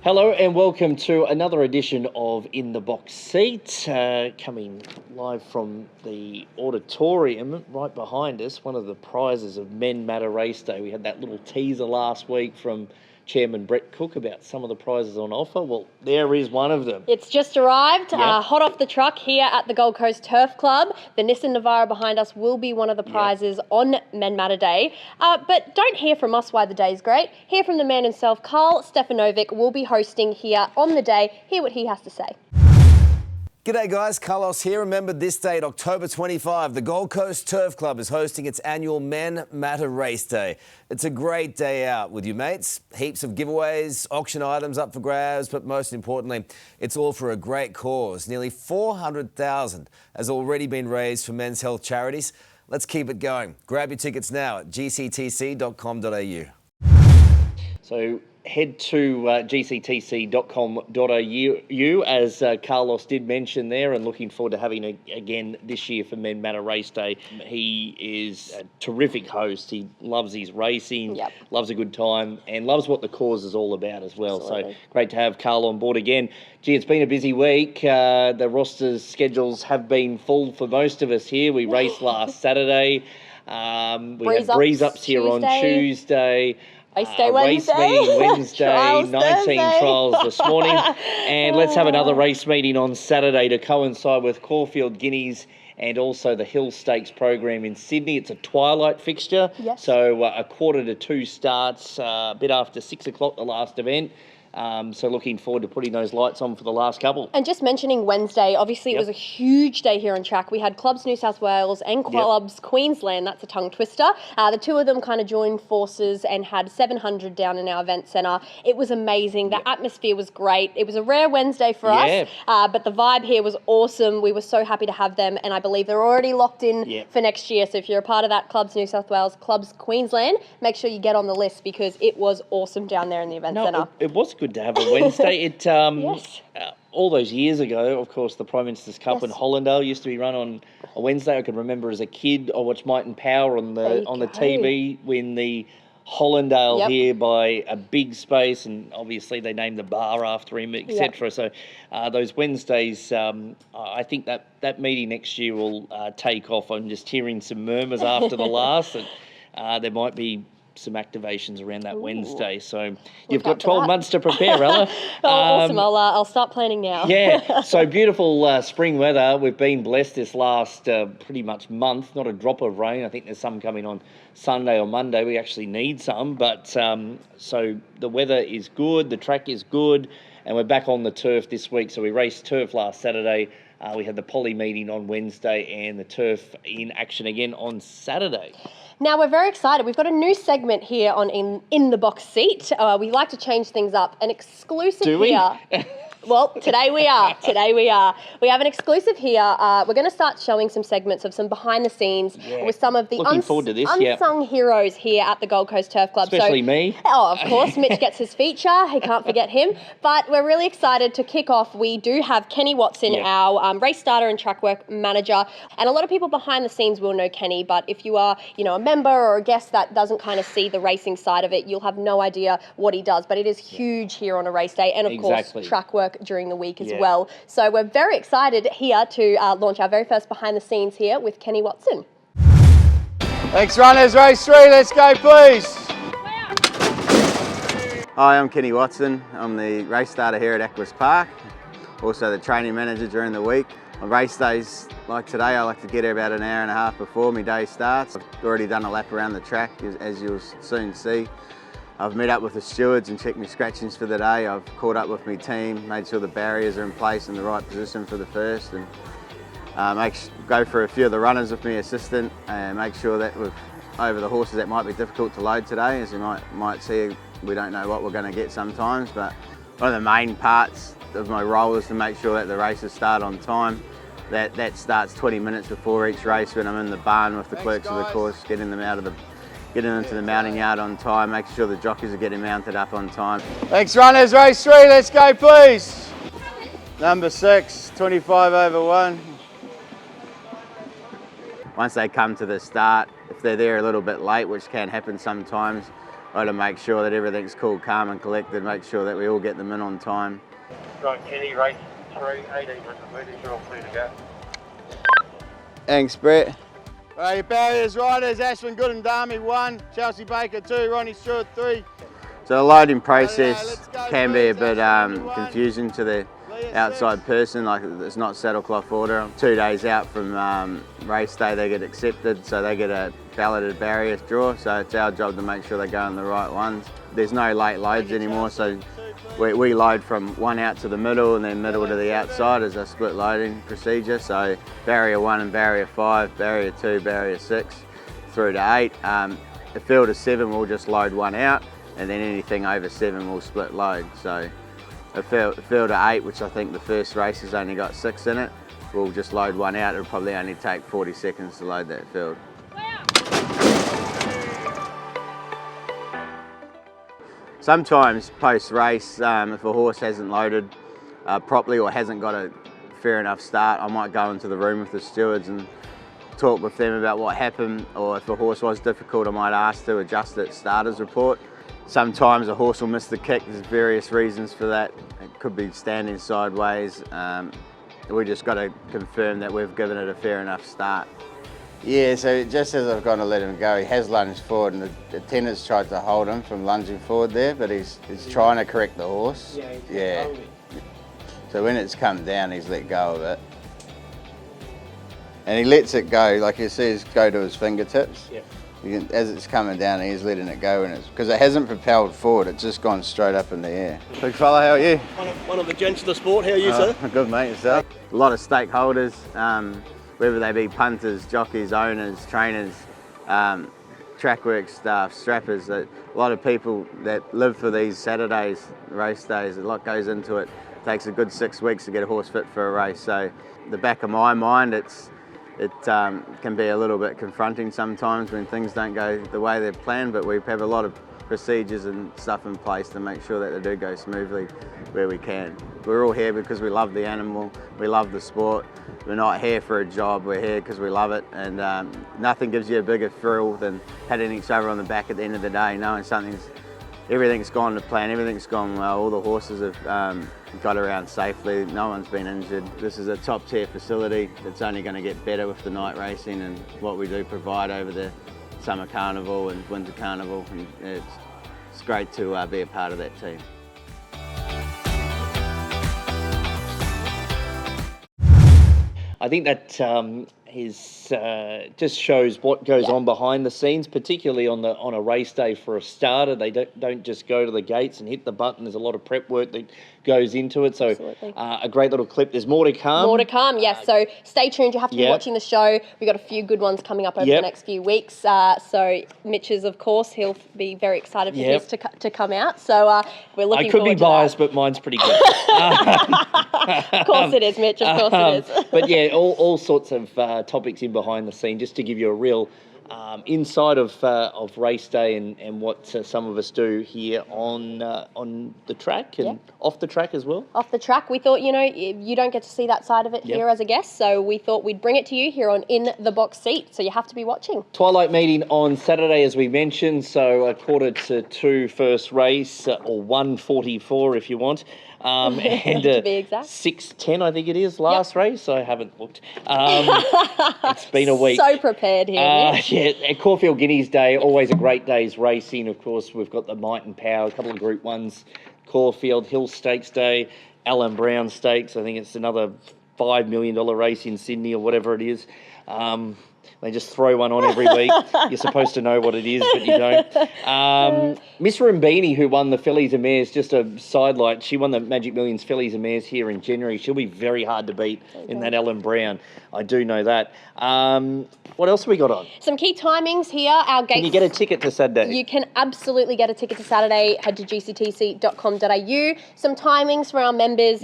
Hello and welcome to another edition of In the Box Seat, coming live from the auditorium right behind us. One of the prizes of Men Matter Race Day. We had that little teaser last week from Chairman Brett Cook about some of the prizes on offer. Well, there is one of them. It's just arrived, hot off the truck here at the Gold Coast Turf Club. The Nissan Navara behind us will be one of the prizes on Men Matter Day. But don't hear from us why the day is great. Hear from the man himself. Carl Stefanovic will be hosting here on the day. Hear what he has to say. G'day guys, Carlos here. Remember this date, October 25, the Gold Coast Turf Club is hosting its annual Men Matter Race Day. It's a great day out with your mates, heaps of giveaways, auction items up for grabs, but most importantly, it's all for a great cause. Nearly $400,000 has already been raised for men's health charities. Let's keep it going. Grab your tickets now at gctc.com.au. So head to gctc.com.au, as Carlos did mention there, and looking forward to having it again this year for Men Matter Race Day. He is a terrific host. He loves his racing, loves a good time, and loves what the cause is all about as well. Absolutely. So great to have Carl on board again. Gee, it's been a busy week. The roster's schedules have been full for most of us here. We raced last Saturday. We had breeze ups here on Tuesday. Race meeting Wednesday, 19 trials this morning. And let's have another race meeting on Saturday to coincide with Caulfield Guineas and also the Hill Stakes program in Sydney. It's a twilight fixture. Yes. So a 1:45 starts, a bit after 6 o'clock, the last event. So looking forward to putting those lights on for the last couple. And just mentioning Wednesday, obviously it was a huge day here on track. We had Clubs New South Wales and Clubs Queensland. That's a tongue twister. The two of them kind of joined forces and had 700 down in our event centre. It was amazing. The atmosphere was great. It was a rare Wednesday for us, but the vibe here was awesome. We were so happy to have them, and I believe they're already locked in for next year. So if you're a part of that Clubs New South Wales, Clubs Queensland, make sure you get on the list because it was awesome down there in the event centre. It was good to have a Wednesday. It all those years ago, of course, the Prime Minister's Cup in Hollandale used to be run on a Wednesday. I can remember as a kid, I watched Might and Power on the TV when the Hollandale here by a big space, and obviously they named the bar after him, etc. So those Wednesdays, I think that meeting next year will take off. I'm just hearing some murmurs after the last, and there might be some activations around that Wednesday. So you've got 12 months to prepare, Ella. Awesome. I'll start planning now. So beautiful spring weather. We've been blessed this last pretty much month. Not a drop of rain. I think there's some coming on Sunday or Monday. We actually need some. But so the weather is good. The track is good. And we're back on the turf this week. So we raced turf last Saturday. We had the poly meeting on Wednesday and the turf in action again on Saturday. Now, we're very excited. We've got a new segment here on In the Box Seat. We like to change things up. An exclusive here. Well, today we are. We have an exclusive here. We're going to start showing some segments of some behind the scenes with some of the unsung heroes here at the Gold Coast Turf Club. Especially me. Oh, of course. Mitch gets his feature. He can't forget him. But we're really excited to kick off. We do have Kenny Watson, our race starter and track work manager. And a lot of people behind the scenes will know Kenny. But if you are, a member or a guest that doesn't kind of see the racing side of it, you'll have no idea what he does. But it is huge here on a race day. And, of course, track work during the week as well. So we're very excited here to launch our very first behind the scenes here with Kenny Watson. Thanks runners, race 3, let's go please. Hi, I'm Kenny Watson. I'm the race starter here at Equus Park, also the training manager during the week. On race days like today, I like to get here about an hour and a half before my day starts. I've already done a lap around the track, as you'll soon see. I've met up with the stewards and checked my scratchings for the day. I've caught up with my team, made sure the barriers are in place in the right position for the first, and go for a few of the runners with my assistant and make sure that over the horses that might be difficult to load today. As you might see, we don't know what we're going to get sometimes, but one of the main parts of my role is to make sure that the races start on time. That starts 20 minutes before each race when I'm in the barn with the clerks of the course, getting them into the mounting yard on time, making sure the jockeys are getting mounted up on time. Thanks runners, race 3, let's go please. Number 6, 25 over 1. Once they come to the start, if they're there a little bit late, which can happen sometimes, got to make sure that everything's cool, calm and collected, make sure that we all get them in on time. Right, Kenny, race 3, 1800 metres, you're all clear to go. Thanks, Brett. Right, your barriers, riders, Ashwin Goodandami 1, Chelsea Baker 2, Ronnie Stewart 3. So the loading process can be a bit confusing to the outside person, like it's not saddle cloth order. 2 days out from race day they get accepted, so they get a balloted barrier draw, so it's our job to make sure they go on the right ones. There's no late loads anymore, so we load from one out to the middle and then middle to the outside as a split loading procedure. So barrier 1 and barrier 5, barrier 2, barrier 6 through to 8. A field of 7 we'll just load one out, and then anything over 7 we'll split load. So a field of 8, which I think the first race has only got 6 in it, we'll just load one out. It'll probably only take 40 seconds to load that field. Sometimes post-race, if a horse hasn't loaded properly or hasn't got a fair enough start, I might go into the room with the stewards and talk with them about what happened, or if a horse was difficult, I might ask to adjust its starter's report. Sometimes a horse will miss the kick, there's various reasons for that. It could be standing sideways. We just got to confirm that we've given it a fair enough start. Yeah, so just as I've gone to let him go, he has lunged forward, and the attendant's tried to hold him from lunging forward there, but he's trying to correct the horse. Yeah. So when it's come down, he's let go of it. And he lets it go, like he says, go to his fingertips. Yeah. As it's coming down, he's letting it go, and because it hasn't propelled forward, it's just gone straight up in the air. Big fella, how are you? One of the gents of the sport. How are you, sir? Good, mate. Yourself? A lot of stakeholders. Whether they be punters, jockeys, owners, trainers, trackwork staff, strappers, a lot of people that live for these Saturdays, race days, a lot goes into it. It takes a good 6 weeks to get a horse fit for a race. So the back of my mind, it can be a little bit confronting sometimes when things don't go the way they've planned, but we have a lot of procedures and stuff in place to make sure that they do go smoothly where we can. We're all here because we love the animal, we love the sport. We're not here for a job, we're here because we love it, and nothing gives you a bigger thrill than patting each other on the back at the end of the day, knowing everything's gone to plan, everything's gone well, all the horses have got around safely, no one's been injured. This is a top tier facility. It's only going to get better with the night racing and what we do provide over the summer carnival and winter carnival, and it's great to be a part of that team. I think that just shows what goes on behind the scenes, particularly on a race day for a starter. They don't just go to the gates and hit the button. There's a lot of prep work that goes into it. So a great little clip. There's more to come. More to come, yes. So stay tuned. You have to be watching the show. We've got a few good ones coming up over the next few weeks. So Mitch is, of course, he'll be very excited for his to come out. So we're looking forward to that. I could be biased, but mine's pretty good. Of course it is, Mitch. Of course it is. But yeah, all sorts of topics in behind the scene, just to give you a real inside of race day and what some of us do here on the track and off the track as well. Off the track, we thought, you don't get to see that side of it here as a guest, so we thought we'd bring it to you here on In the Box Seat, so you have to be watching. Twilight Meeting on Saturday, as we mentioned, so 1:45 first race, or 1:44 if you want. And to be exact. 6:10, I think it is, last race. I haven't looked. It's been a week. So prepared here. At Caulfield Guineas Day, always a great day's racing. Of course, we've got the Might and Power, a couple of Group 1s, Caulfield Hill Stakes Day, Alan Brown Stakes. I think it's another $5 million race in Sydney or whatever it is. They just throw one on every week. You're supposed to know what it is, but you don't. Miss Rumbini, who won the Fillies and Mares, just a sidelight, she won the Magic Millions Fillies and Mares here in January. She'll be very hard to beat in that Ellen Brown. I do know that. What else have we got on? Some key timings here. Our gates. Can you get a ticket to Saturday? You can absolutely get a ticket to Saturday. Head to gctc.com.au. Some timings for our members.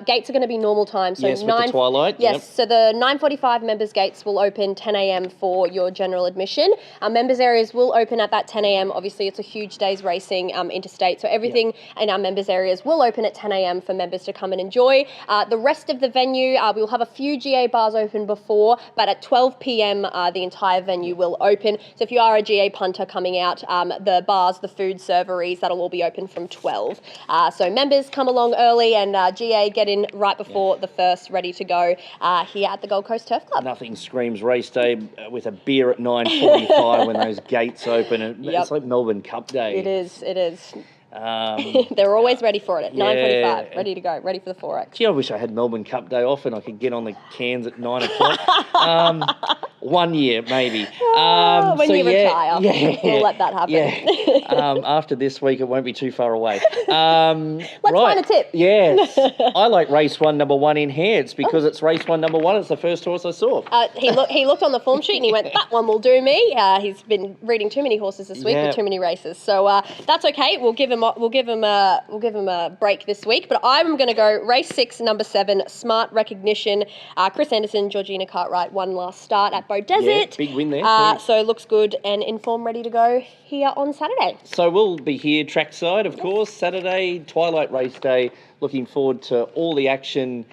Gates are going to be normal time. So with the Twilight. Yes, so the 9:45 members gates will open 10 a.m. a.m. for your general admission. Our members areas will open at that 10 a.m. Obviously, it's a huge day's racing interstate, so everything in our members areas will open at 10 a.m. for members to come and enjoy. The rest of the venue, we'll have a few GA bars open before, but at 12 p.m. The entire venue will open. So if you are a GA punter coming out, the bars, the food serveries, that'll all be open from 12. So members come along early, and GA get in right before the first, ready to go here at the Gold Coast Turf Club. Nothing screams race day with a beer at 9:45 when those gates open. It's like Melbourne Cup Day. It is. They're always ready for it at 9:45, ready to go, ready for the 4X. Gee, I wish I had Melbourne Cup Day off and I could get on the cans at 9 o'clock. 1 year, maybe. When you retire, we'll let that happen. Yeah. After this week, it won't be too far away. Let's find a tip. Yes. I like race 1, number 1 Enhanced because it's race 1, number 1. It's the first horse I saw. He looked on the form sheet and he went, that one will do me. He's been reading too many horses this week with too many races. So that's okay. We'll give him a break this week. But I'm going to go race 6, number 7, Smart Recognition. Chris Anderson, Georgina Cartwright won last start at Bow Desert. Yeah, big win there. So looks good and in form, ready to go here on Saturday. So we'll be here trackside, of course, Saturday, Twilight Race Day. Looking forward to all the action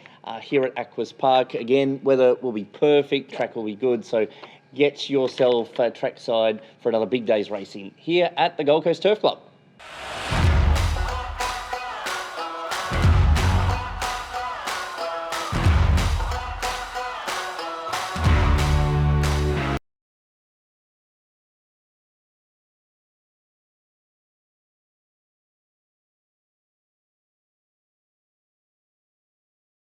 here at Aquas Park. Again, weather will be perfect, track will be good. So get yourself trackside for another big day's racing here at the Gold Coast Turf Club.